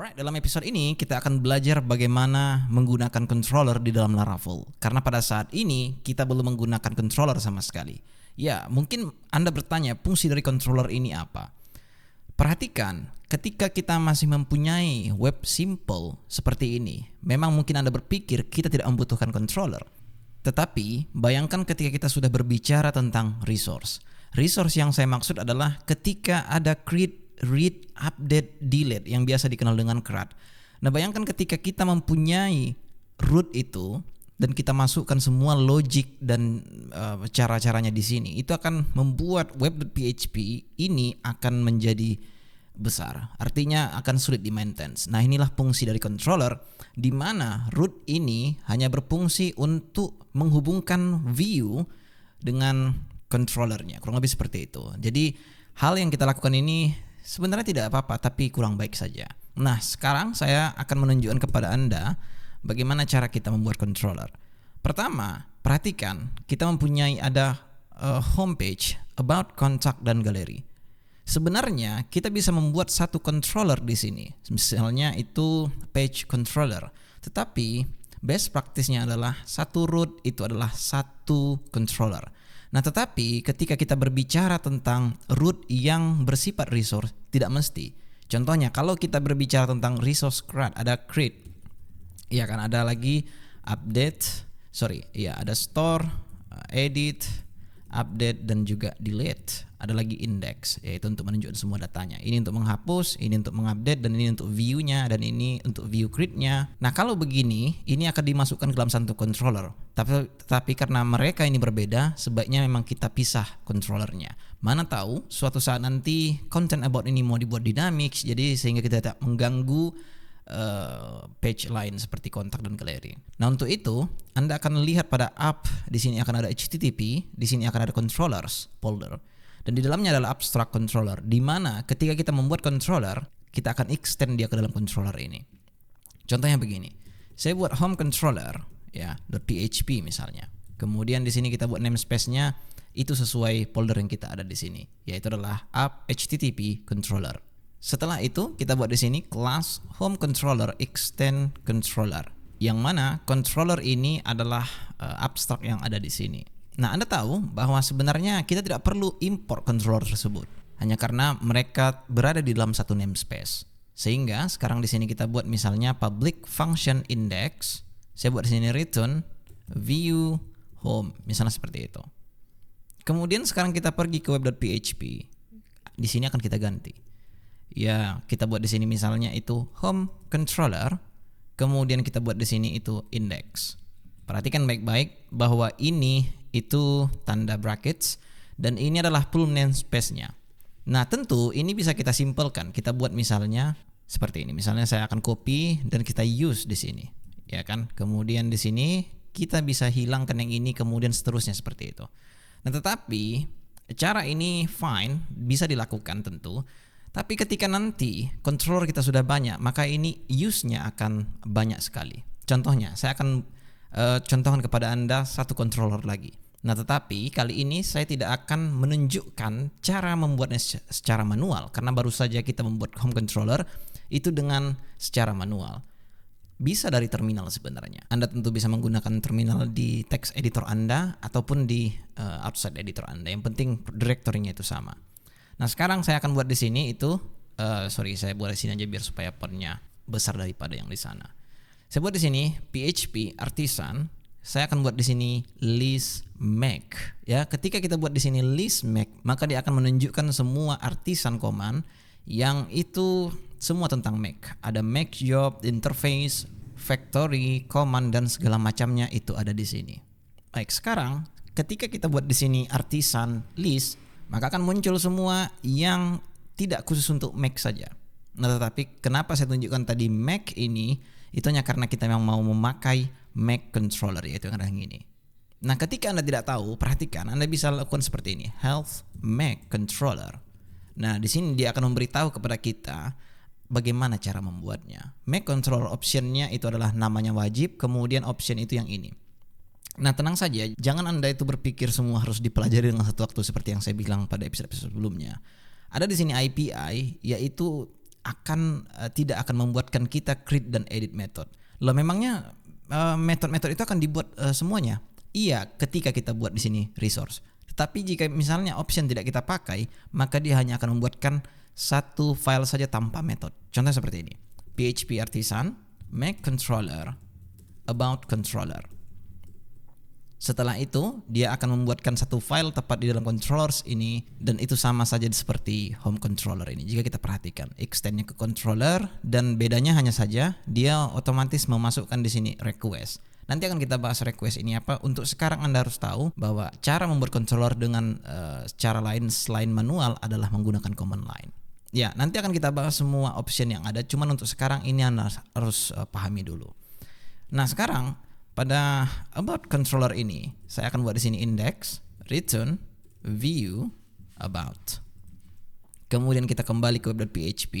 Alright, dalam episode ini kita akan belajar bagaimana menggunakan controller di dalam Laravel. Karena pada saat ini kita belum menggunakan controller sama sekali. Ya, mungkin Anda bertanya fungsi dari controller ini apa? Perhatikan, ketika kita masih mempunyai web simple seperti ini, memang mungkin Anda berpikir kita tidak membutuhkan controller. Tetapi, bayangkan ketika kita sudah berbicara tentang resource. Resource yang saya maksud adalah ketika ada create, read, update, delete yang biasa dikenal dengan CRUD. Nah, bayangkan ketika kita mempunyai root itu dan kita masukkan semua logic dan cara-caranya di sini, itu akan membuat web.php ini akan menjadi besar. Artinya akan sulit di maintenance. Nah, inilah fungsi dari controller di mana root ini hanya berfungsi untuk menghubungkan view dengan controllernya. Kurang lebih seperti itu. Jadi, hal yang kita lakukan ini sebenarnya tidak apa-apa, tapi kurang baik saja. Nah, sekarang saya akan menunjukkan kepada Anda bagaimana cara kita membuat controller. Pertama, perhatikan kita mempunyai ada homepage, about, contact, dan galeri. Sebenarnya kita bisa membuat satu controller di sini. Misalnya itu page controller. Tetapi best practice-nya adalah satu root itu adalah satu controller. Nah, tetapi ketika kita berbicara tentang root yang bersifat resource, tidak mesti. Contohnya, kalau kita berbicara tentang resource CRUD, ada create. Ya kan, ada lagi update, ada store, edit, update, dan juga delete. Ada lagi index, yaitu untuk menunjukkan semua datanya. Ini untuk menghapus, ini untuk mengupdate, dan ini untuk view-nya, dan ini untuk view create-nya. Nah, kalau begini, ini akan dimasukkan ke dalam satu controller. Tapi karena mereka ini berbeda, sebaiknya memang kita pisah controllernya. Mana tahu suatu saat nanti content about ini mau dibuat dynamics, jadi sehingga kita tidak mengganggu page lain seperti kontak dan galeri. Nah, untuk itu Anda akan lihat pada app di sini akan ada HTTP, di sini akan ada controllers folder. Dan di dalamnya adalah abstract controller, di mana ketika kita membuat controller, kita akan extend dia ke dalam controller ini. Contohnya begini, saya buat home controller, ya, .php misalnya. Kemudian di sini kita buat namespace-nya itu sesuai folder yang kita ada di sini, yaitu adalah app HTTP controller. Setelah itu kita buat di sini class home controller extend controller, yang mana controller ini adalah abstrak yang ada di sini. Nah, Anda tahu bahwa sebenarnya kita tidak perlu import controller tersebut hanya karena mereka berada di dalam satu namespace. Sehingga sekarang di sini kita buat misalnya public function index. Saya buat di sini return view home, misalnya seperti itu. Kemudian sekarang kita pergi ke web.php. Di sini akan kita ganti. Ya, kita buat di sini misalnya itu home controller. Kemudian kita buat di sini itu index. Perhatikan baik-baik bahwa ini itu tanda brackets dan ini adalah full namespace-nya. Nah, tentu ini bisa kita simpelkan. Kita buat misalnya seperti ini. Misalnya saya akan copy dan kita use di sini, ya kan? Kemudian di sini kita bisa hilangkan yang ini, kemudian seterusnya seperti itu. Nah, tetapi cara ini fine, bisa dilakukan tentu. Tapi ketika nanti controller kita sudah banyak, maka ini use-nya akan banyak sekali. Contohnya, saya akan contohkan kepada Anda satu controller lagi. Nah, tetapi kali ini saya tidak akan menunjukkan cara membuatnya secara manual karena baru saja kita membuat home controller itu dengan secara manual. Bisa dari terminal sebenarnya. Anda tentu bisa menggunakan terminal di text editor Anda ataupun di outside editor Anda. Yang penting directory-nya itu sama. Nah, sekarang saya akan buat di sini itu saya buat di sini aja biar supaya font-nya besar daripada yang di sana. Saya buat di sini PHP artisan. Saya akan buat di sini list make. Ya, ketika kita buat di sini list make, maka dia akan menunjukkan semua artisan command yang itu semua tentang make. Ada make job, interface, factory, command dan segala macamnya itu ada di sini. Baik, sekarang ketika kita buat di sini artisan list, maka akan muncul semua yang tidak khusus untuk make saja. Nah, tetapi kenapa saya tunjukkan tadi make ini? Itu hanya karena kita memang mau memakai make controller, yaitu yang ada yang ini. Nah, ketika Anda tidak tahu, perhatikan, Anda bisa lakukan seperti ini, health make controller. Nah, di sini dia akan memberitahu kepada kita bagaimana cara membuatnya. Make controller optionnya itu adalah namanya wajib, kemudian option itu yang ini. Nah, tenang saja, jangan Anda itu berpikir semua harus dipelajari dengan satu waktu seperti yang saya bilang pada episode sebelumnya. Ada di sini API, yaitu tidak akan membuatkan kita create dan edit method. Lah memangnya metode-metode itu akan dibuat semuanya? Iya, ketika kita buat di sini resource. Tetapi jika misalnya option tidak kita pakai, maka dia hanya akan membuatkan satu file saja tanpa metode. Contohnya seperti ini. PHP artisan make controller about controller. Setelah itu, dia akan membuatkan satu file tepat di dalam controllers ini, dan itu sama saja seperti home controller ini. Jika kita perhatikan, extendnya ke controller, dan bedanya hanya saja dia otomatis memasukkan di sini request. Nanti akan kita bahas request ini apa. Untuk sekarang Anda harus tahu bahwa cara membuat controller dengan cara lain selain manual adalah menggunakan command line. Ya, nanti akan kita bahas semua option yang ada. Cuman untuk sekarang ini Anda harus pahami dulu. Nah, sekarang pada about controller ini, saya akan buat di sini index, return, view, about. Kemudian kita kembali ke web.php,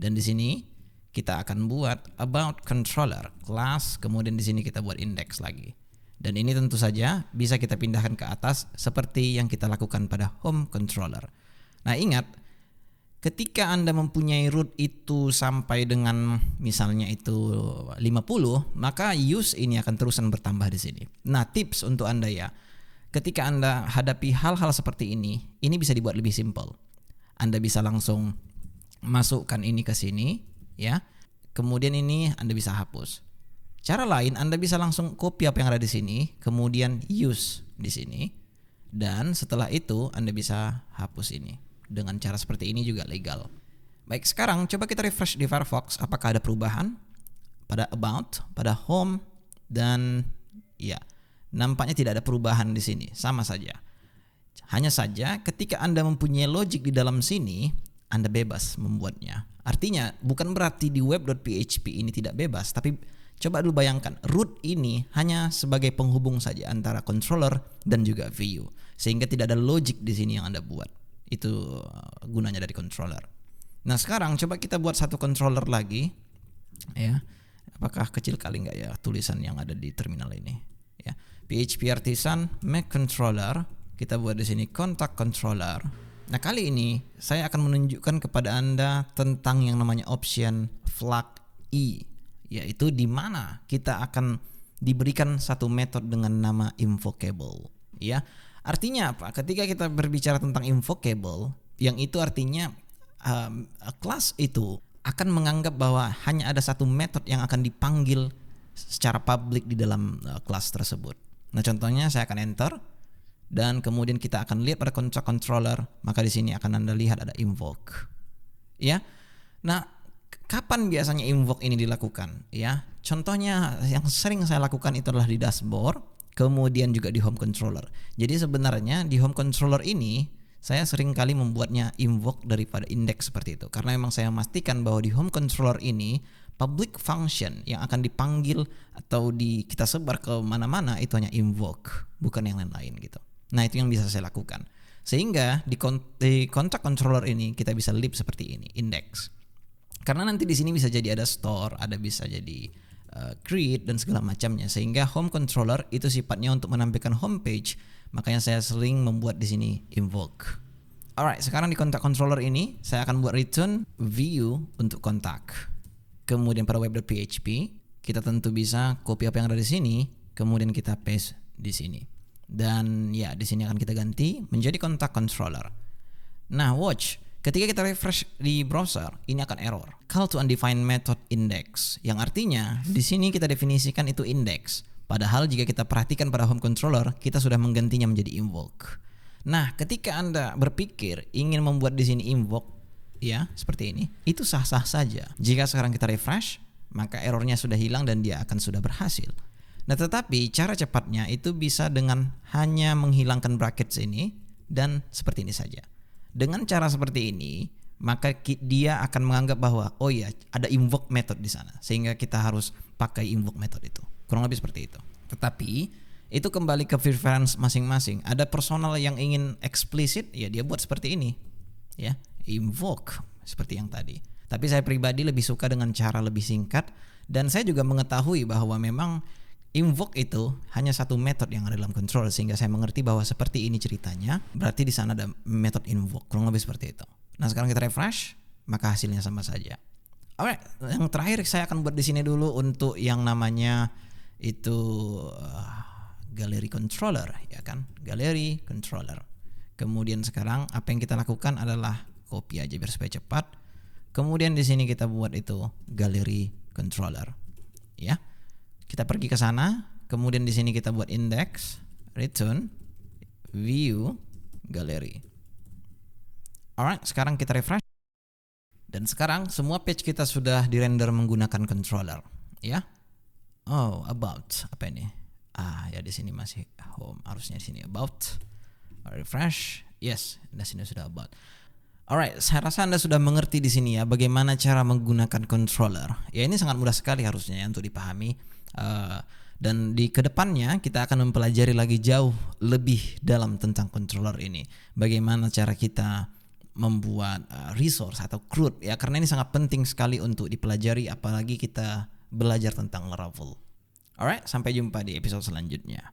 dan di sini kita akan buat about controller class, kemudian di sini kita buat index lagi. Dan ini tentu saja bisa kita pindahkan ke atas seperti yang kita lakukan pada home controller. Nah, ingat, ketika Anda mempunyai root itu sampai dengan misalnya itu 50, maka use ini akan terusan bertambah di sini. Nah, tips untuk Anda ya. Ketika Anda hadapi hal-hal seperti ini bisa dibuat lebih simple. Anda bisa langsung masukkan ini ke sini, ya. Kemudian ini Anda bisa hapus. Cara lain, Anda bisa langsung copy apa yang ada di sini, kemudian use di sini. Dan setelah itu Anda bisa hapus ini. Dengan cara seperti ini juga legal. Baik, sekarang coba kita refresh di Firefox. Apakah ada perubahan pada about, pada home, dan ya, nampaknya tidak ada perubahan di sini. Sama saja. Hanya saja ketika Anda mempunyai logic di dalam sini, Anda bebas membuatnya. Artinya bukan berarti di web.php ini tidak bebas, tapi coba dulu bayangkan, root ini hanya sebagai penghubung saja antara controller dan juga view, sehingga tidak ada logic di sini yang Anda buat. Itu gunanya dari controller. Nah, sekarang coba kita buat satu controller lagi, ya. Apakah kecil kali nggak ya tulisan yang ada di terminal ini? Ya, PHP artisan make controller. Kita buat di sini contact controller. Nah, kali ini saya akan menunjukkan kepada Anda tentang yang namanya option flag E, yaitu di mana kita akan diberikan satu metode dengan nama invocable, ya. Artinya apa? Ketika kita berbicara tentang invocable, yang itu artinya kelas itu akan menganggap bahwa hanya ada satu metode yang akan dipanggil secara publik di dalam kelas tersebut. Nah, contohnya saya akan enter, dan kemudian kita akan lihat pada contact controller, maka di sini akan Anda lihat ada invoke. Ya. Nah, kapan biasanya invoke ini dilakukan? Ya, contohnya yang sering saya lakukan itu adalah di dashboard. Kemudian juga di home controller. Jadi sebenarnya di home controller ini saya sering kali membuatnya invoke daripada index seperti itu. Karena memang saya memastikan bahwa di home controller ini public function yang akan dipanggil atau kita sebar ke mana-mana itu hanya invoke, bukan yang lain-lain gitu. Nah, itu yang bisa saya lakukan. Sehingga di contact controller ini kita bisa lib seperti ini, index. Karena nanti di sini bisa jadi ada store, ada bisa jadi create dan segala macamnya, sehingga home controller itu sifatnya untuk menampilkan homepage, makanya saya sering membuat di sini invoke. Alright, sekarang di contact controller ini saya akan buat return view untuk kontak. Kemudian pada web.php kita tentu bisa copy apa yang ada di sini, kemudian kita paste di sini. Dan ya, di sini akan kita ganti menjadi contact controller. Nah, watch. Ketika kita refresh di browser, ini akan error. Call to undefined method index, yang artinya di sini kita definisikan itu index. Padahal jika kita perhatikan pada home controller, kita sudah menggantinya menjadi invoke. Nah, ketika Anda berpikir ingin membuat di sini invoke, ya seperti ini, itu sah-sah saja. Jika sekarang kita refresh, maka errornya sudah hilang dan dia akan sudah berhasil. Nah, tetapi cara cepatnya itu bisa dengan hanya menghilangkan brackets ini dan seperti ini saja. Dengan cara seperti ini, maka dia akan menganggap bahwa oh ya, ada invoke method di sana, sehingga kita harus pakai invoke method itu. Kurang lebih seperti itu. Tetapi itu kembali ke preference masing-masing. Ada personal yang ingin eksplisit, ya dia buat seperti ini, ya invoke seperti yang tadi. Tapi saya pribadi lebih suka dengan cara lebih singkat, dan saya juga mengetahui bahwa memang invoke itu hanya satu metode yang ada dalam control, sehingga saya mengerti bahwa seperti ini ceritanya, berarti di sana ada metode invoke, kurang lebih seperti itu. Nah, sekarang kita refresh, maka hasilnya sama saja. Alright, yang terakhir saya akan buat di sini dulu untuk yang namanya itu gallery controller, ya kan? Gallery controller. Kemudian sekarang apa yang kita lakukan adalah copy aja biar supaya cepat. Kemudian di sini kita buat itu gallery controller, ya. Kita pergi ke sana, kemudian di sini kita buat index, return, view, gallery. Alright, sekarang kita refresh. Dan sekarang semua page kita sudah dirender menggunakan controller, ya. Oh, about apa ini? Ya di sini masih home, harusnya di sini about. Refresh, yes, di sini sudah about. Alright, saya rasa Anda sudah mengerti di sini ya bagaimana cara menggunakan controller. Ya ini sangat mudah sekali harusnya ya untuk dipahami. Dan di kedepannya kita akan mempelajari lagi jauh lebih dalam tentang controller ini. Bagaimana cara kita membuat resource atau CRUD ya, karena ini sangat penting sekali untuk dipelajari apalagi kita belajar tentang Laravel. Alright, sampai jumpa di episode selanjutnya.